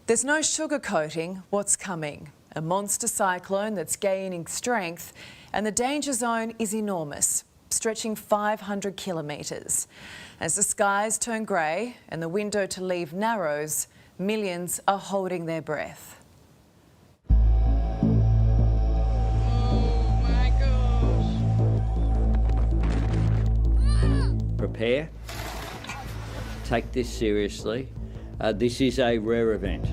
There's no sugarcoating what's coming. A monster cyclone that's gaining strength, and the danger zone is enormous, stretching 500 kilometres. As the skies turn grey and the window to leave narrows, millions are holding their breath. Prepare. Take this seriously. This is a rare event.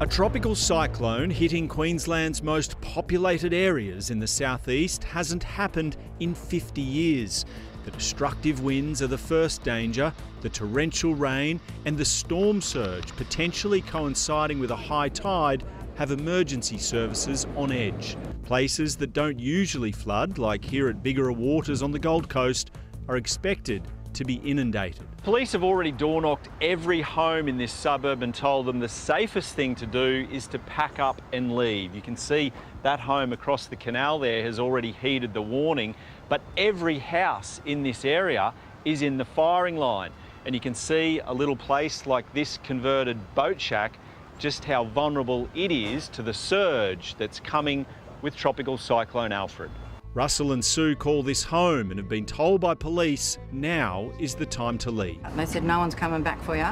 A tropical cyclone hitting Queensland's most populated areas in the southeast hasn't happened in 50 years. The destructive winds are the first danger, the torrential rain and the storm surge, potentially coinciding with a high tide, have emergency services on edge. Places that don't usually flood, like here at Bigara Waters on the Gold Coast, are expected to be inundated. Police have already door-knocked every home in this suburb and told them the safest thing to do is to pack up and leave. You can see that home across the canal there has already heeded the warning, but every house in this area is in the firing line. And you can see a little place like this converted boat shack, just how vulnerable it is to the surge that's coming with Tropical Cyclone Alfred. Russell and Sue call this home and have been told by police now is the time to leave. They said no one's coming back for you,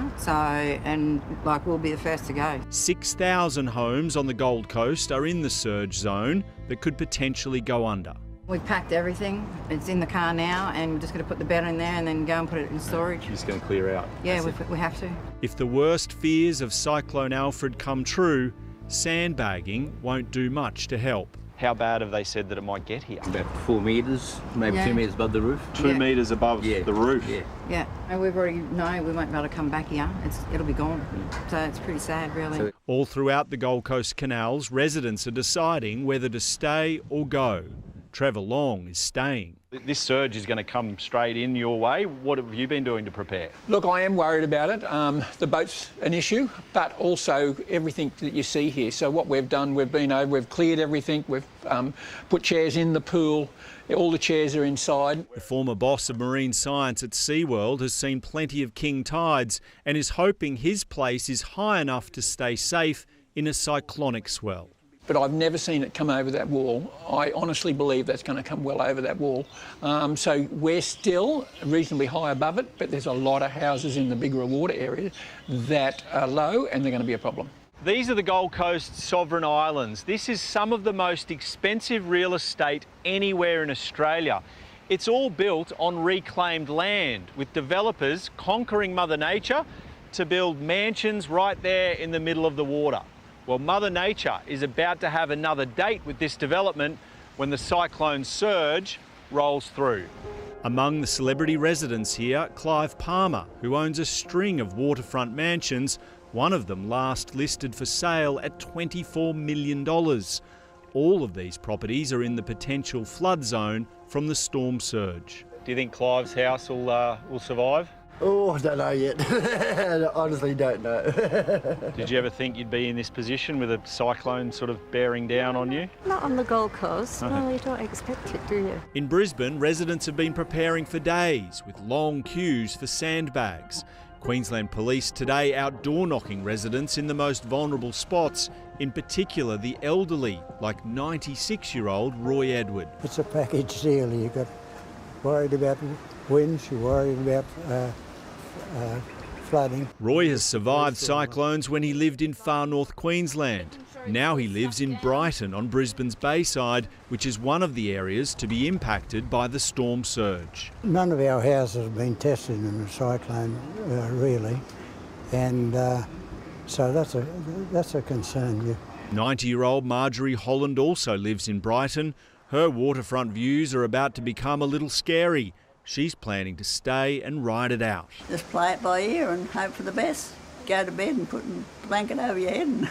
we'll be the first to go. 6,000 homes on the Gold Coast are in the surge zone that could potentially go under. We've packed everything. It's in the car now and we're just going to put the bed in there and then go and put it in storage. You're just going to clear out? Yeah, we have to. If the worst fears of Cyclone Alfred come true, sandbagging won't do much to help. How bad have they said that it might get here? About 4 metres, maybe 2 metres above the roof. 2 metres above the roof? Yeah, and we've already know we won't be able to come back here. It'll be gone. So it's pretty sad, really. All throughout the Gold Coast canals, residents are deciding whether to stay or go. Trevor Long is staying. This surge is going to come straight in your way. What have you been doing to prepare? Look, I am worried about it. The boat's an issue, but also everything that you see here. So what we've done, we've cleared everything. We've put chairs in the pool. All the chairs are inside. The former boss of marine science at SeaWorld has seen plenty of king tides and is hoping his place is high enough to stay safe in a cyclonic swell. But I've never seen it come over that wall. I honestly believe that's going to come well over that wall. So we're still reasonably high above it, but there's a lot of houses in the Bigara water area that are low and they're going to be a problem. These are the Gold Coast sovereign islands. This is some of the most expensive real estate anywhere in Australia. It's all built on reclaimed land, with developers conquering Mother Nature to build mansions right there in the middle of the water. Well, Mother Nature is about to have another date with this development when the cyclone surge rolls through. Among the celebrity residents here, Clive Palmer, who owns a string of waterfront mansions, one of them last listed for sale at $24 million. All of these properties are in the potential flood zone from the storm surge. Do you think Clive's house will survive? Oh, I don't know yet. I honestly don't know. Did you ever think you'd be in this position with a cyclone sort of bearing down on you? Not on the Gold Coast. No, you don't expect it, do you? In Brisbane, residents have been preparing for days with long queues for sandbags. Queensland Police today outdoor knocking residents in the most vulnerable spots, in particular the elderly, like 96-year-old Roy Edward. It's a package deal. You've got worried about winds, you're worried about flooding. Roy has survived cyclones when he lived in far north Queensland. Now he lives in Brighton on Brisbane's Bayside, which is one of the areas to be impacted by the storm surge. None of our houses have been tested in a cyclone, really, and so that's a concern. 90-year-old Marjorie Holland also lives in Brighton. Her waterfront views are about to become a little scary. She's planning to stay and ride it out. Just play it by ear and hope for the best. Go to bed and put a blanket over your head.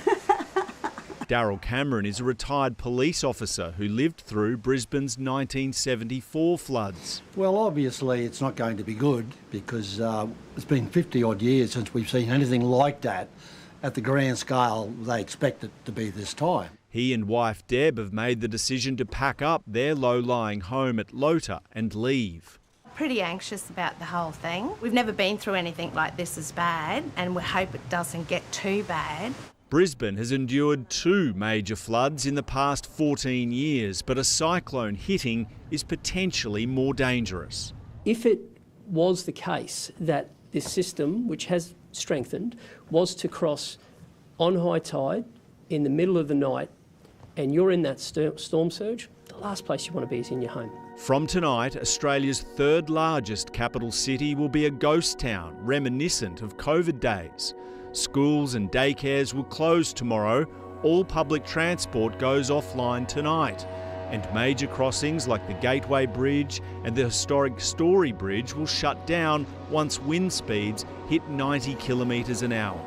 Daryl Cameron is a retired police officer who lived through Brisbane's 1974 floods. Well, obviously it's not going to be good because it's been 50-odd years since we've seen anything like that at the grand scale they expect it to be this time. He and wife Deb have made the decision to pack up their low-lying home at Lota and leave. pretty anxious about the whole thing. We've never been through anything like this as bad, and we hope it doesn't get too bad. Brisbane has endured 2 major floods in the past 14 years, but a cyclone hitting is potentially more dangerous. If it was the case that this system, which has strengthened, was to cross on high tide in the middle of the night and you're in that storm surge, the last place you want to be is in your home. From tonight, Australia's 3rd largest capital city will be a ghost town reminiscent of COVID days. Schools and daycares will close tomorrow. All public transport goes offline tonight. And major crossings like the Gateway Bridge and the historic Story Bridge will shut down once wind speeds hit 90 kilometres an hour.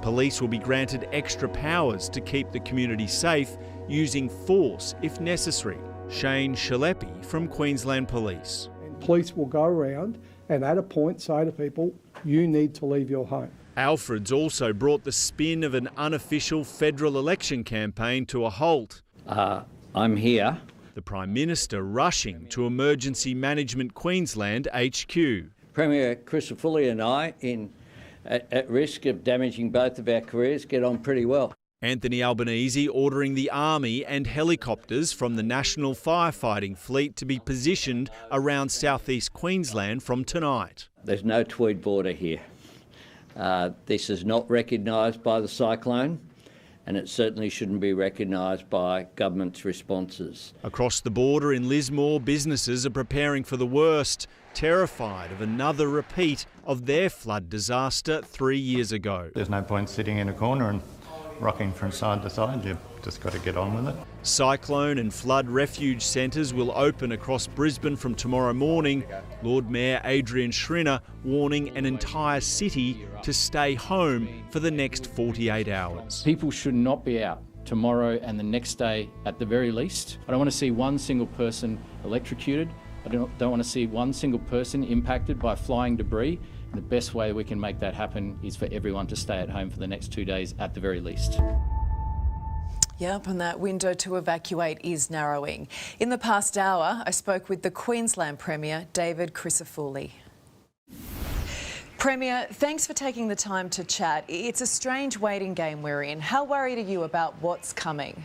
Police will be granted extra powers to keep the community safe, using force if necessary. Shane Shalepi from Queensland Police. Police will go around and at a point say to people, you need to leave your home. Alfred's also brought the spin of an unofficial federal election campaign to a halt. I'm here. The Prime Minister rushing to Emergency Management Queensland HQ. Premier Crisafulli and I, at risk of damaging both of our careers, get on pretty well. Anthony Albanese ordering the Army and helicopters from the National Firefighting Fleet to be positioned around southeast Queensland from tonight. There's no Tweed border here. This is not recognised by the cyclone, and it certainly shouldn't be recognised by government's responses. Across the border in Lismore, businesses are preparing for the worst, terrified of another repeat of their flood disaster 3 years ago. There's no point sitting in a corner and rocking from side to side. You've just got to get on with it. Cyclone and flood refuge centres will open across Brisbane from tomorrow morning. Lord Mayor Adrian Schrinner warning an entire city to stay home for the next 48 hours. People should not be out tomorrow and the next day at the very least. I don't want to see one single person electrocuted. I don't want to see one single person impacted by flying debris. The best way we can make that happen is for everyone to stay at home for the next 2 days at the very least. Yep, and that window to evacuate is narrowing. In the past hour, I spoke with the Queensland Premier, David Crisafulli. Premier, thanks for taking the time to chat. It's a strange waiting game we're in. How worried are you about what's coming?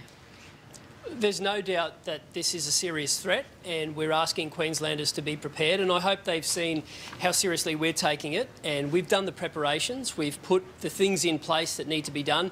There's no doubt that this is a serious threat, and we're asking Queenslanders to be prepared, and I hope they've seen how seriously we're taking it, and we've done the preparations, we've put the things in place that need to be done,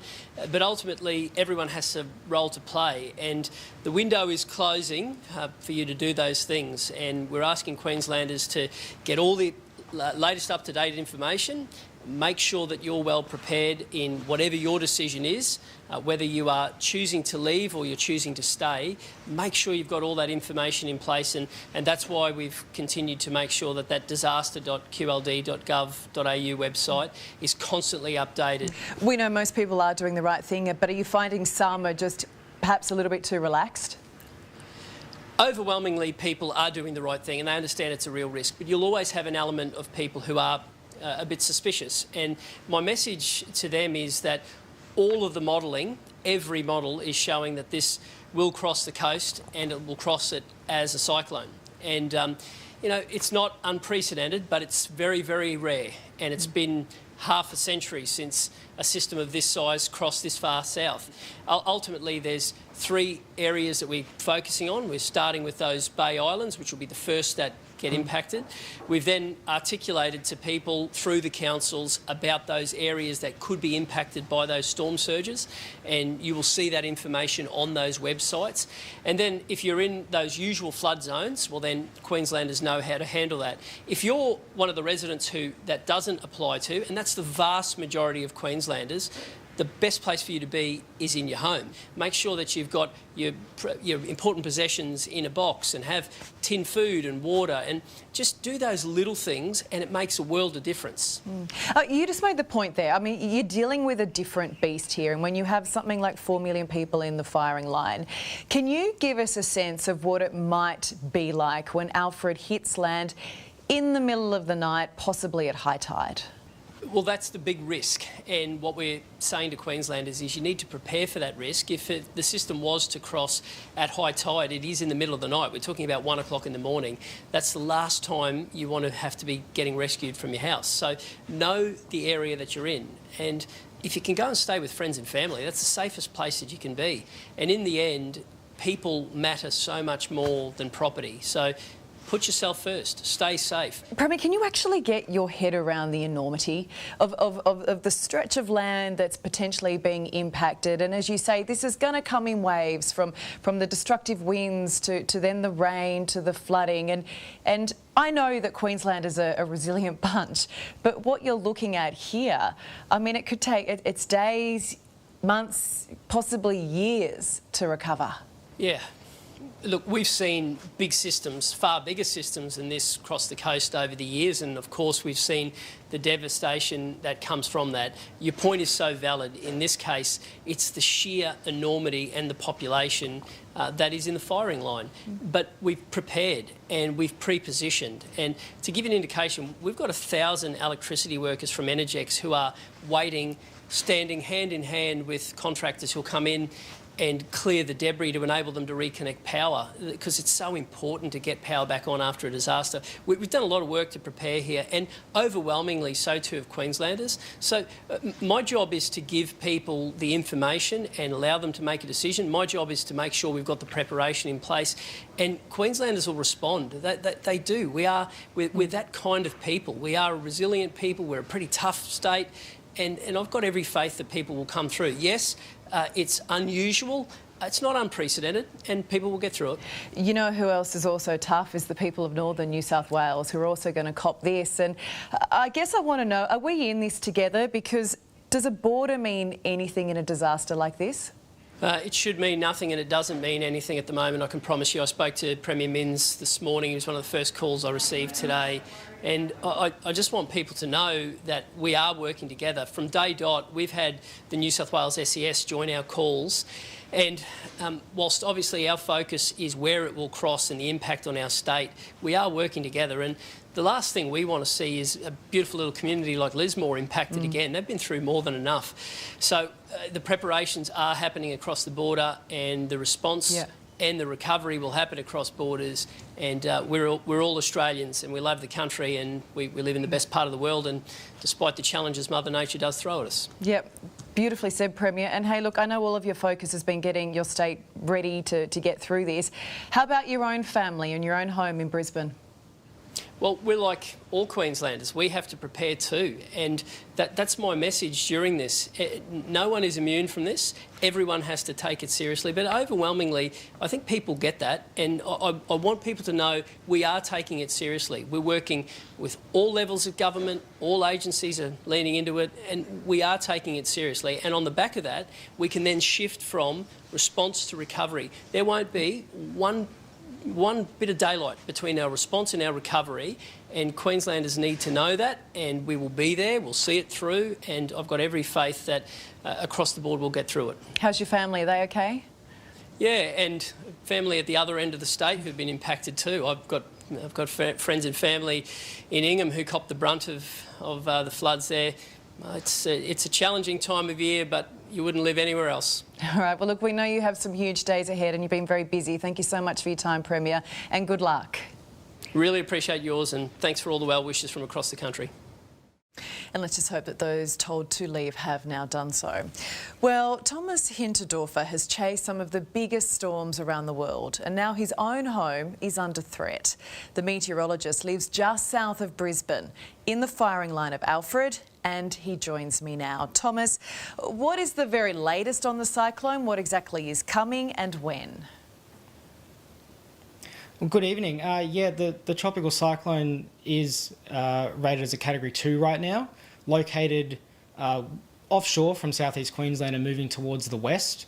but ultimately everyone has a role to play, and the window is closing for you to do those things, and we're asking Queenslanders to get all the latest up-to-date information. Make sure that you're well prepared in whatever your decision is, whether you are choosing to leave or you're choosing to stay. Make sure you've got all that information in place, and that's why we've continued to make sure that that disaster.qld.gov.au website is constantly updated. We know most people are doing the right thing, but are you finding some are just perhaps a little bit too relaxed? Overwhelmingly, people are doing the right thing and they understand it's a real risk, but you'll always have an element of people who are a bit suspicious, and my message to them is that all of the modelling, every model is showing that this will cross the coast and it will cross it as a cyclone. And you know, it's not unprecedented, but it's very, very rare, and it's been half a century since a system of this size crossed this far south. Ultimately, there's 3 areas that we're focusing on. We're starting with those Bay Islands, which will be the first that get impacted. We've then articulated to people through the councils about those areas that could be impacted by those storm surges, and you will see that information on those websites. And then if you're in those usual flood zones, well then Queenslanders know how to handle that. If you're one of the residents who that doesn't apply to, and that's the vast majority of Queenslanders, the best place for you to be is in your home. Make sure that you've got your important possessions in a box and have tin food and water, and just do those little things and it makes a world of difference. You just made the point there. I mean, you're dealing with a different beast here, and when you have something like 4 million people in the firing line, can you give us a sense of what it might be like when Alfred hits land in the middle of the night, possibly at high tide? Well, that's the big risk, and what we're saying to Queenslanders is you need to prepare for that risk. If the system was to cross at high tide, it is in the middle of the night. We're talking about 1 o'clock in the morning. That's the last time you want to have to be getting rescued from your house. So know the area that you're in, and if you can go and stay with friends and family, that's the safest place that you can be. And in the end, people matter so much more than property. So put yourself first, stay safe. Premier, can you actually get your head around the enormity of the stretch of land that's potentially being impacted? And as you say, this is going to come in waves from the destructive winds to then the rain to the flooding. And I know that Queensland is a resilient bunch, but what you're looking at here, I mean, it could take, it's days, months, possibly years to recover. Yeah. Look, we've seen big systems, far bigger systems than this across the coast over the years, and of course we've seen the devastation that comes from that. Your point is so valid. In this case, it's the sheer enormity and the population that is in the firing line. But we've prepared and we've pre-positioned. And to give you an indication, we've got 1,000 electricity workers from Energex who are waiting, standing hand in hand with contractors who'll come in and clear the debris to enable them to reconnect power, because it's so important to get power back on after a disaster. We've done a lot of work to prepare here, and overwhelmingly so too have Queenslanders. So my job is to give people the information and allow them to make a decision. My job is to make sure we've got the preparation in place, and Queenslanders will respond. They do. We're that kind of people. We are a resilient people. We're a pretty tough state, and I've got every faith that people will come through. Yes, it's unusual, it's not unprecedented, and people will get through it. You know who else is also tough is the people of northern New South Wales, who are also going to cop this. And I guess I want to know, are we in this together? Because does a border mean anything in a disaster like this? It should mean nothing, and it doesn't mean anything at the moment, I can promise you. I spoke to Premier Minns this morning. He was one of the first calls I received today. And I just want people to know that we are working together. From day dot, we've had the New South Wales SES join our calls. And whilst obviously our focus is where it will cross and the impact on our state, we are working together. And the last thing we want to see is a beautiful little community like Lismore impacted again. They've been through more than enough. So the preparations are happening across the border, and the response and the recovery will happen across borders. And we're all Australians, and we love the country, and we live in the best part of the world, and despite the challenges Mother Nature does throw at us. Yep. Beautifully said, Premier. And hey, look, I know all of your focus has been getting your state ready to get through this. How about your own family and your own home in Brisbane? Well, we're like all Queenslanders. We have to prepare too, and that's my message during this. No one is immune from this. Everyone has to take it seriously, but overwhelmingly, I think people get that, and I want people to know we are taking it seriously. We're working with all levels of government, all agencies are leaning into it, and we are taking it seriously. And on the back of that, we can then shift from response to recovery. There won't be one bit of daylight between our response and our recovery, and Queenslanders need to know that, and we will be there, we'll see it through, and I've got every faith that across the board we'll get through it. How's your family? Are they okay? Yeah, and family at the other end of the state who've been impacted too. I've got friends and family in Ingham who copped the brunt of the floods there. It's a challenging time of year, but you wouldn't live anywhere else. All right, well, look, we know you have some huge days ahead and you've been very busy. Thank you so much for your time, Premier, and good luck. Really appreciate yours, and thanks for all the well wishes from across the country. And let's just hope that those told to leave have now done so. Well, Thomas Hinterdorfer has chased some of the biggest storms around the world, and now his own home is under threat. The meteorologist lives just south of Brisbane, in the firing line of Alfred, and he joins me now. Thomas, what is the very latest on the cyclone? What exactly is coming and when? Well, good evening. The tropical cyclone is rated as a Category 2 right now, located offshore from southeast Queensland and moving towards the west.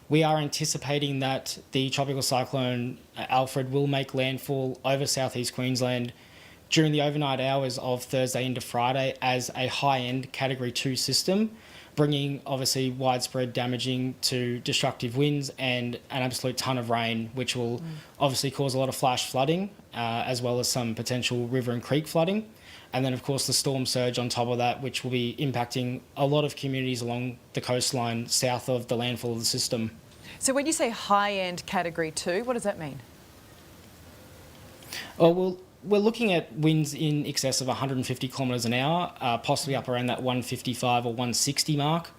We are anticipating that the tropical cyclone Alfred will make landfall over southeast Queensland during the overnight hours of Thursday into Friday as a high-end Category 2 system, bringing obviously widespread damaging to destructive winds and an absolute ton of rain, which will obviously cause a lot of flash flooding, as well as some potential river and creek flooding. And then, of course, the storm surge on top of that, which will be impacting a lot of communities along the coastline south of the landfall of the system. So when you say high-end Category 2, what does that mean? Oh, well, we're looking at winds in excess of 150 kilometres an hour, possibly up around that 155 or 160 mark,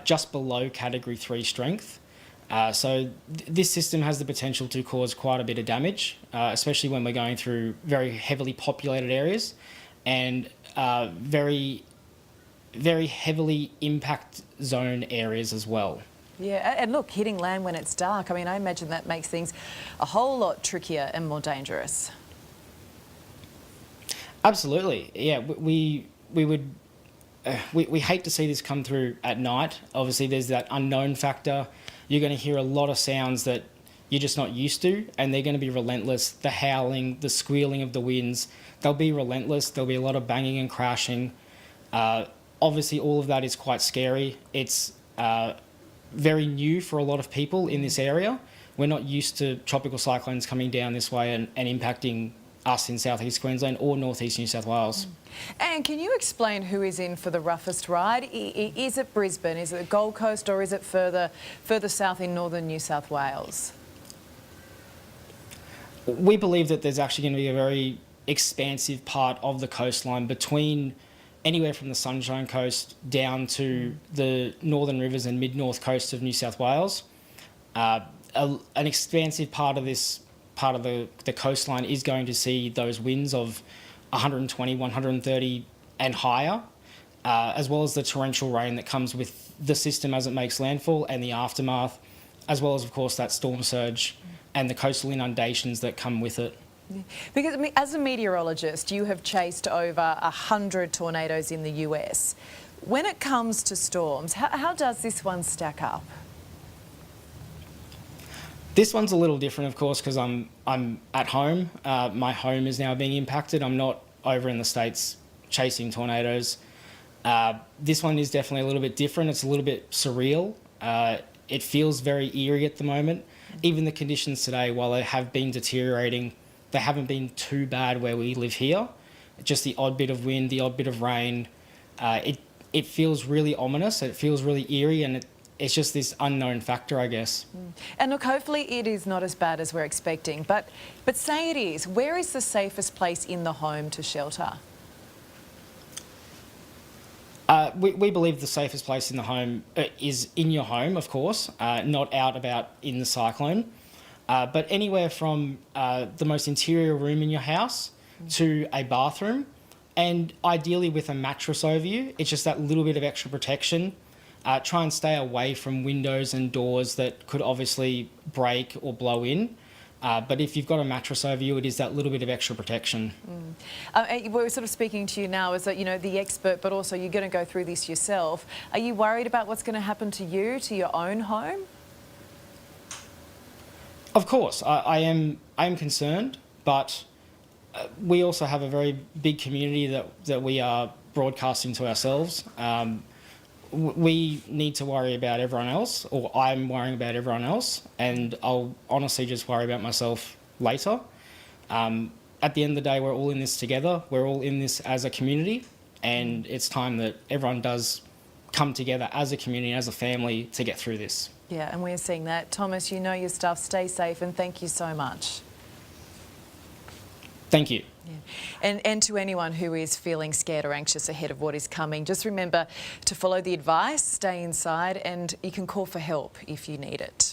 just below Category 3 strength. So this system has the potential to cause quite a bit of damage, especially when we're going through very heavily populated areas and very, very heavily impact zone areas as well. Yeah, and look, hitting land when it's dark, I mean, I imagine that makes things a whole lot trickier and more dangerous. Absolutely, yeah. We hate to see this come through at night. Obviously, there's that unknown factor. You're going to hear a lot of sounds that you're just not used to, and they're going to be relentless. The howling, the squealing of the winds, they'll be relentless. There'll be a lot of banging and crashing. Obviously, all of that is quite scary. It's very new for a lot of people in this area. We're not used to tropical cyclones coming down this way and impacting us in southeast Queensland or northeast New South Wales. And can you explain who is in for the roughest ride? Is it Brisbane, is it the Gold Coast, or is it further south in northern New South Wales? We believe that there's actually going to be a very expansive part of the coastline between anywhere from the Sunshine Coast down to the northern rivers and mid-north coast of New South Wales. An expansive part of this part of the coastline is going to see those winds of 120, 130 and higher, as well as the torrential rain that comes with the system as it makes landfall and the aftermath, as well as, of course, that storm surge and the coastal inundations that come with it. Because as a meteorologist, you have chased over 100 tornadoes in the US. When it comes to storms, how does this one stack up? This one's a little different, of course, because I'm at home. My home is now being impacted. I'm not over in the States chasing tornadoes. This one is definitely a little bit different. It's a little bit surreal. It feels very eerie at the moment. Even the conditions today, while they have been deteriorating, they haven't been too bad where we live here. Just the odd bit of wind, the odd bit of rain. It feels really ominous. It feels really eerie, and it's just this unknown factor, I guess. And look, hopefully it is not as bad as we're expecting, but say it is, where is the safest place in the home to shelter? We believe the safest place in the home is in your home, of course, not out about in the cyclone. But anywhere from the most interior room in your house to a bathroom, and ideally with a mattress over you. It's just that little bit of extra protection. Try and stay away from windows and doors that could obviously break or blow in. But if you've got a mattress over you, it is that little bit of extra protection. We're sort of speaking to you now as the expert, but also you're going to go through this yourself. Are you worried about what's going to happen to you, to your own home? Of course, I am concerned, but we also have a very big community that we are broadcasting to ourselves. We need to worry about everyone else, or I'm worrying about everyone else, and I'll honestly just worry about myself later. At the end of the day, we're all in this together. We're all in this as a community, and it's time that everyone does come together as a community, as a family, to get through this. Yeah, and we're seeing that. Thomas, you know your stuff. Stay safe, and thank you so much. Thank you. Yeah. And to anyone who is feeling scared or anxious ahead of what is coming, just remember to follow the advice, stay inside, and you can call for help if you need it.